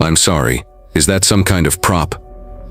I'm sorry. Is that some kind of prop?"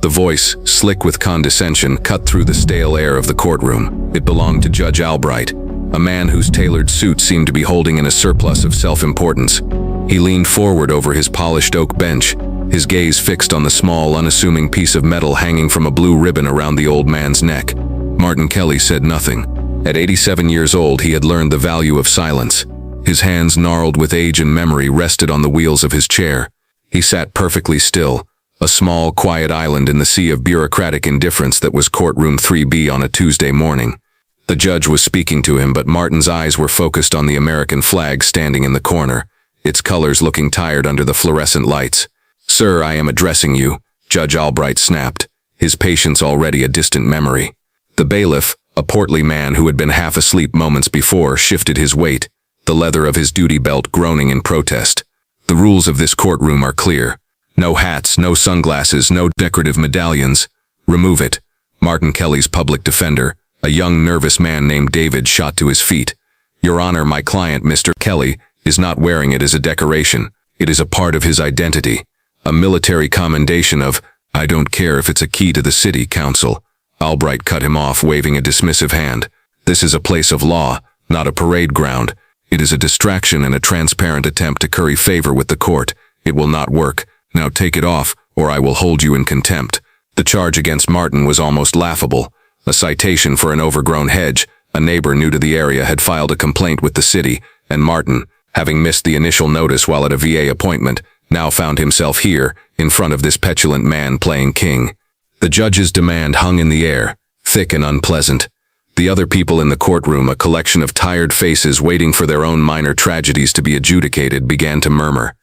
The voice, slick with condescension, cut through the stale air of the courtroom. It belonged to Judge Albright, a man whose tailored suit seemed to be holding in a surplus of self-importance. He leaned forward over his polished oak bench, his gaze fixed on the small, unassuming piece of metal hanging from a blue ribbon around the old man's neck. Martin Kelly said nothing. At 87 years old, he had learned the value of silence. His hands, gnarled with age and memory, rested on the wheels of his chair. He sat perfectly still, a small, quiet island in the sea of bureaucratic indifference that was Courtroom 3B on a Tuesday morning. The judge was speaking to him, but Martin's eyes were focused on the American flag standing in the corner, its colors looking tired under the fluorescent lights. "Sir, I am addressing you," Judge Albright snapped, his patience already a distant memory. The bailiff, a portly man who had been half asleep moments before, shifted his weight, the leather of his duty belt groaning in protest. "The rules of this courtroom are clear. No hats, no sunglasses, no decorative medallions. Remove it." Martin Kelly's public defender, a young nervous man named David, shot to his feet. "Your Honor, my client, Mr. Kelly, is not wearing it as a decoration. It is a part of his identity. A military commendation of, I don't care if it's a key to the city council." Albright cut him off, waving a dismissive hand. "This is a place of law, not a parade ground. It is a distraction and a transparent attempt to curry favor with the court. It will not work. Now take it off, or I will hold you in contempt." The charge against Martin was almost laughable. A citation for an overgrown hedge. A neighbor new to the area had filed a complaint with the city, and Martin, having missed the initial notice while at a VA appointment, now found himself here, in front of this petulant man playing king. The judge's demand hung in the air, thick and unpleasant. The other people in the courtroom, a collection of tired faces waiting for their own minor tragedies to be adjudicated, began to murmur.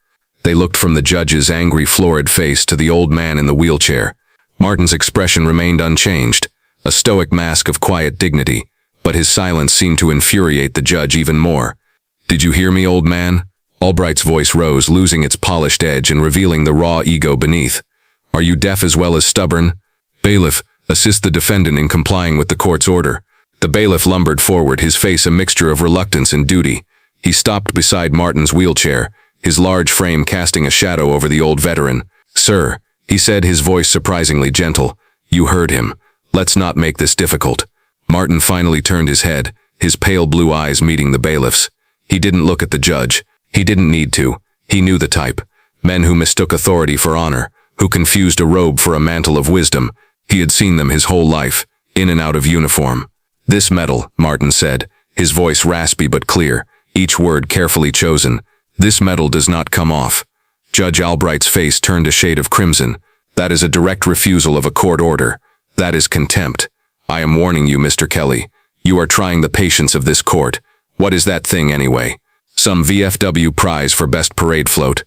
They looked from the judge's angry, florid face to the old man in the wheelchair. Martin's expression remained unchanged, a stoic mask of quiet dignity, but his silence seemed to infuriate the judge even more. "Did you hear me, old man?" Albright's voice rose, losing its polished edge and revealing the raw ego beneath. "Are you deaf as well as stubborn? Bailiff, assist the defendant in complying with the court's order." The bailiff lumbered forward, his face a mixture of reluctance and duty. He stopped beside Martin's wheelchair, his large frame casting a shadow over the old veteran. "Sir," he said, his voice surprisingly gentle, "you heard him. Let's not make this difficult." Martin finally turned his head, his pale blue eyes meeting the bailiff's. He didn't look at the judge. He didn't need to. He knew the type. Men who mistook authority for honor, who confused a robe for a mantle of wisdom. He had seen them his whole life, in and out of uniform. "This medal," Martin said, his voice raspy but clear, each word carefully chosen. "This medal does not come off." Judge Albright's face turned a shade of crimson. "That is a direct refusal of a court order. That is contempt. I am warning you, Mr. Kelly. You are trying the patience of this court. What is that thing anyway? Some VFW prize for best parade float?"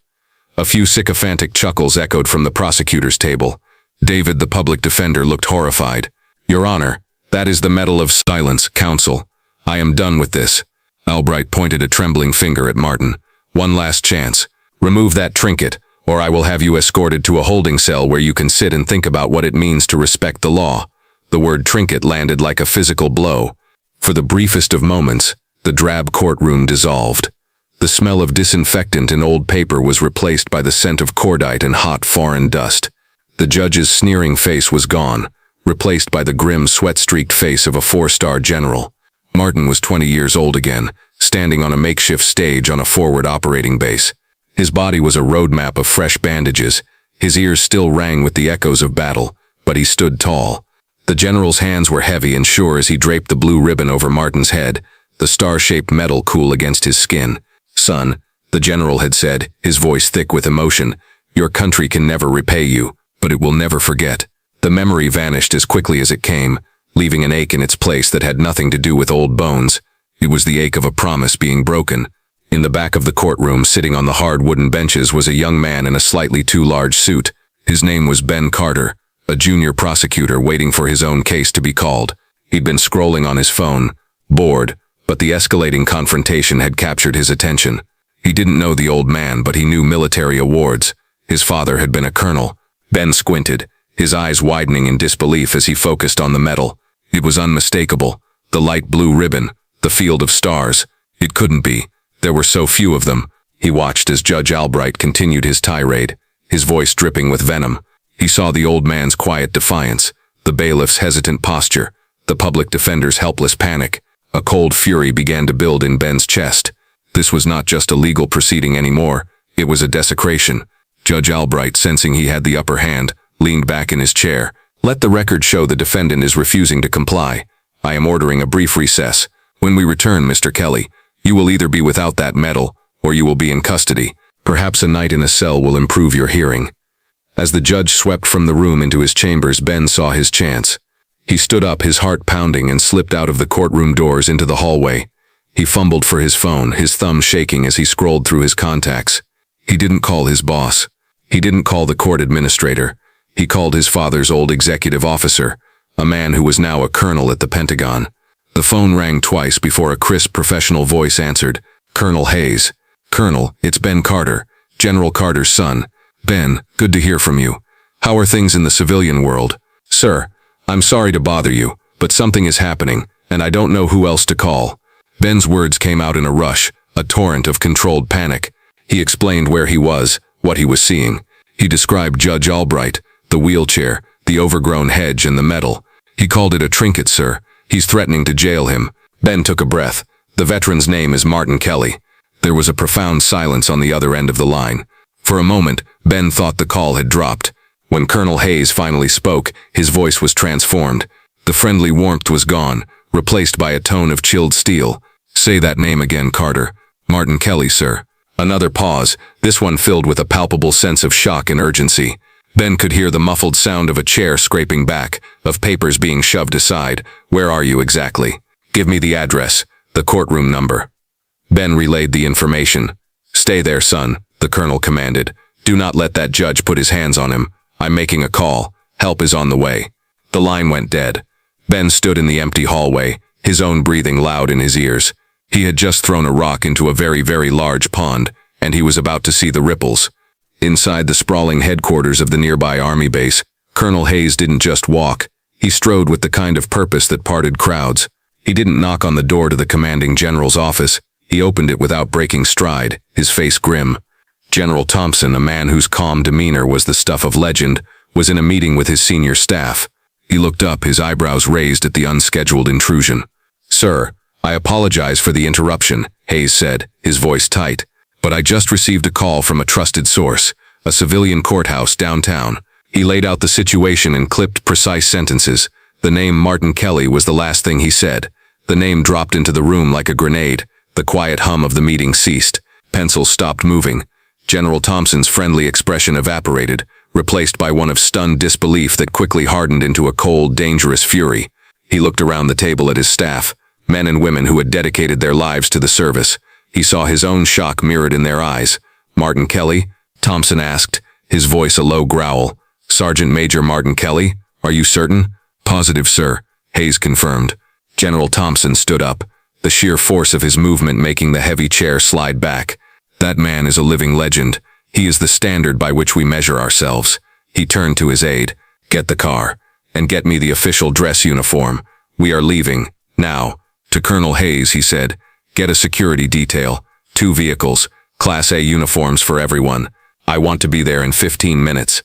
A few sycophantic chuckles echoed from the prosecutor's table. David, the public defender, looked horrified. "Your Honor, that is the Medal of Silence, counsel. I am done with this." Albright pointed a trembling finger at Martin. "One last chance. Remove that trinket, or I will have you escorted to a holding cell where you can sit and think about what it means to respect the law." The word trinket landed like a physical blow. For the briefest of moments, the drab courtroom dissolved. The smell of disinfectant and old paper was replaced by the scent of cordite and hot foreign dust. The judge's sneering face was gone, replaced by the grim, sweat-streaked face of a four-star general. Martin was 20 years old again, standing on a makeshift stage on a forward operating base. His body was a roadmap of fresh bandages. His ears still rang with the echoes of battle, but he stood tall. The general's hands were heavy and sure as he draped the blue ribbon over Martin's head, the star-shaped metal cool against his skin. "Son," the general had said, his voice thick with emotion, "your country can never repay you, but it will never forget." The memory vanished as quickly as it came, leaving an ache in its place that had nothing to do with old bones. It was the ache of a promise being broken. In the back of the courtroom, sitting on the hard wooden benches, was a young man in a slightly too large suit. His name was Ben Carter, a junior prosecutor waiting for his own case to be called. He'd been scrolling on his phone, bored, but the escalating confrontation had captured his attention. He didn't know the old man, but he knew military awards. His father had been a colonel. Ben squinted, his eyes widening in disbelief as he focused on the medal. It was unmistakable. The light blue ribbon, the field of stars. It couldn't be. There were so few of them. He watched as Judge Albright continued his tirade. his voice dripping with venom. He saw the old man's quiet defiance, the bailiff's hesitant posture, the public defender's helpless panic. A cold fury began to build in Ben's chest. This was not just a legal proceeding anymore, it was a desecration. Judge Albright, sensing he had the upper hand, leaned back in his chair. "Let the record show the defendant is refusing to comply. I am ordering a brief recess. When we return, Mr. Kelly, you will either be without that medal, or you will be in custody. Perhaps a night in a cell will improve your hearing." As the judge swept from the room into his chambers, Ben saw his chance. He stood up, his heart pounding, and slipped out of the courtroom doors into the hallway. He fumbled for his phone, his thumb shaking as he scrolled through his contacts. He didn't call his boss. He didn't call the court administrator. He called his father's old executive officer, a man who was now a colonel at the Pentagon. The phone rang twice before a crisp professional voice answered. "Colonel Hayes." "Colonel, it's Ben Carter, General Carter's son." "Ben, good to hear from you. How are things in the civilian world?" "Sir, I'm sorry to bother you, but something is happening, and I don't know who else to call." Ben's words came out in a rush, a torrent of controlled panic. He explained where he was, what he was seeing. He described Judge Albright, the wheelchair, the overgrown hedge, and the medal. "He called it a trinket, sir. He's threatening to jail him." Ben took a breath. "The veteran's name is Martin Kelly." There was a profound silence on the other end of the line. For a moment, Ben thought the call had dropped. When Colonel Hayes finally spoke, his voice was transformed. The friendly warmth was gone, replaced by a tone of chilled steel. "Say that name again, Carter." "Martin Kelly, sir." Another pause, this one filled with a palpable sense of shock and urgency. Ben could hear the muffled sound of a chair scraping back, of papers being shoved aside. "Where are you exactly?" "Give me the address, the courtroom number." Ben relayed the information. "Stay there, son," the colonel commanded. "Do not let that judge put his hands on him. I'm making a call. Help is on the way." The line went dead. Ben stood in the empty hallway, his own breathing loud in his ears. He had just thrown a rock into a very, very large pond, and he was about to see the ripples. Inside the sprawling headquarters of the nearby army base, Colonel Hayes didn't just walk. He strode with the kind of purpose that parted crowds. He didn't knock on the door to the commanding general's office. He opened it without breaking stride, his face grim. General Thompson, a man whose calm demeanor was the stuff of legend, was in a meeting with his senior staff. He looked up, his eyebrows raised at the unscheduled intrusion. "Sir, I apologize for the interruption," Hayes said, his voice tight. "But I just received a call from a trusted source, a civilian courthouse downtown." He laid out the situation in clipped, precise sentences. The name Martin Kelly was the last thing he said. The name dropped into the room like a grenade. The quiet hum of the meeting ceased. Pencils stopped moving. General Thompson's friendly expression evaporated, replaced by one of stunned disbelief that quickly hardened into a cold, dangerous fury. He looked around the table at his staff, men and women who had dedicated their lives to the service. He saw his own shock mirrored in their eyes. "Martin Kelly?" Thompson asked, his voice a low growl. "Sergeant Major Martin Kelly? Are you certain?" "Positive, sir," Hayes confirmed. General Thompson stood up, the sheer force of his movement making the heavy chair slide back. "That man is a living legend. He is the standard by which we measure ourselves." He turned to his aide. "Get the car, and get me the official dress uniform. We are leaving, now." To Colonel Hayes, he said, "Get a security detail, 2 vehicles, Class A uniforms for everyone. I want to be there in 15 minutes.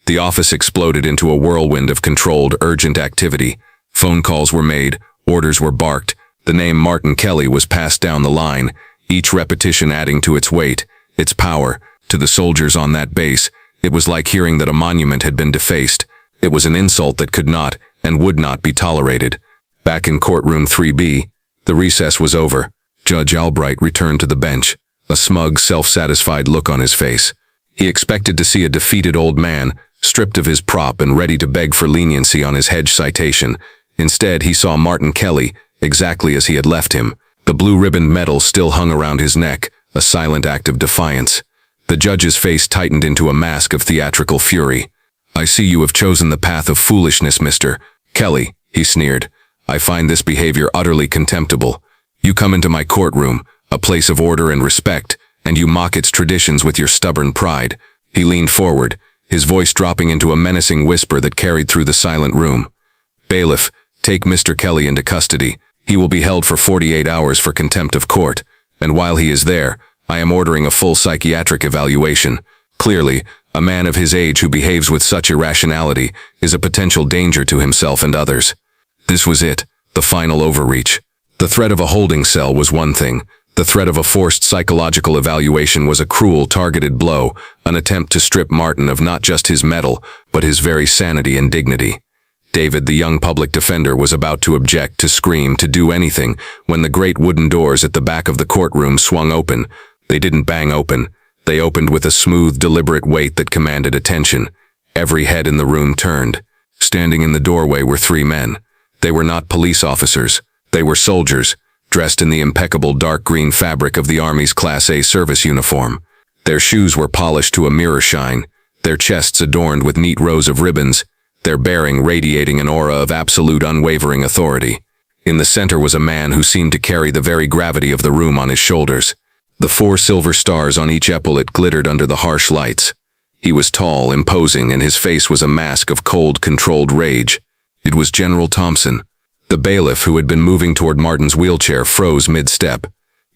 The office exploded into a whirlwind of controlled, urgent activity. Phone calls were made, orders were barked. The name Martin Kelly was passed down the line, each repetition adding to its weight, its power. To the soldiers on that base, it was like hearing that a monument had been defaced. It was an insult that could not and would not be tolerated. Back in courtroom 3B, the recess was over. Judge Albright returned to the bench, a smug, self-satisfied look on his face. He expected to see a defeated old man, stripped of his prop and ready to beg for leniency on his hedge citation. Instead, he saw Martin Kelly, exactly as he had left him. The blue-ribboned medal still hung around his neck, a silent act of defiance. The judge's face tightened into a mask of theatrical fury. "I see you have chosen the path of foolishness, Mr. Kelly," he sneered. "I find this behavior utterly contemptible. You come into my courtroom, a place of order and respect, and you mock its traditions with your stubborn pride." He leaned forward, his voice dropping into a menacing whisper that carried through the silent room. "Bailiff, take Mr. Kelly into custody. He will be held for 48 hours for contempt of court, and while he is there, I am ordering a full psychiatric evaluation. Clearly, A man of his age who behaves with such irrationality is a potential danger to himself and others. This was it, the final overreach. The threat of a holding cell was one thing. The threat of a forced psychological evaluation was a cruel, targeted blow, an attempt to strip Martin of not just his mettle, but his very sanity and dignity. David, the young public defender, was about to object, to scream, to do anything, when the great wooden doors at the back of the courtroom swung open. They didn't bang open. They opened with a smooth, deliberate weight that commanded attention. Every head in the room turned. Standing in the doorway were three men. They were not police officers. They were soldiers, dressed in the impeccable dark green fabric of the Army's Class A service uniform. Their shoes were polished to a mirror shine, their chests adorned with neat rows of ribbons, their bearing radiating an aura of absolute unwavering authority. In the center was a man who seemed to carry the very gravity of the room on his shoulders. The 4 silver stars on each epaulet glittered under the harsh lights. He was tall, imposing, and his face was a mask of cold, controlled rage. It was General Thompson. The bailiff, who had been moving toward Martin's wheelchair, froze mid-step.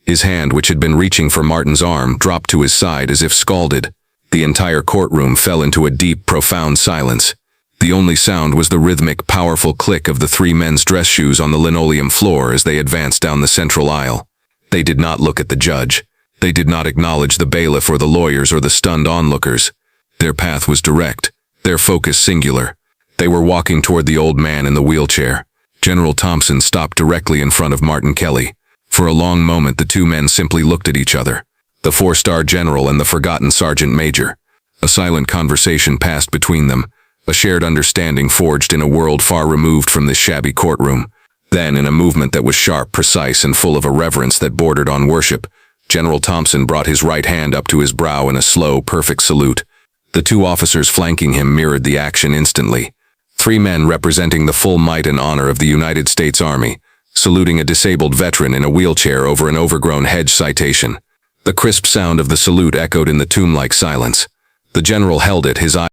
His hand, which had been reaching for Martin's arm, dropped to his side as if scalded. The entire courtroom fell into a deep, profound silence. The only sound was the rhythmic, powerful click of the 3 men's dress shoes on the linoleum floor as they advanced down the central aisle. They did not look at the judge. They did not acknowledge the bailiff or the lawyers or the stunned onlookers. Their path was direct, their focus singular. They were walking toward the old man in the wheelchair. General Thompson stopped directly in front of Martin Kelly. For a long moment the 2 men simply looked at each other, the 4-star general and the forgotten sergeant major. A silent conversation passed between them, a shared understanding forged in a world far removed from this shabby courtroom. Then, in a movement that was sharp, precise, and full of a reverence that bordered on worship, General Thompson brought his right hand up to his brow in a slow, perfect salute. The 2 officers flanking him mirrored the action instantly. 3 men representing the full might and honor of the United States Army, saluting a disabled veteran in a wheelchair over an overgrown hedge citation. The crisp sound of the salute echoed in the tomb-like silence. The general held it, his eyes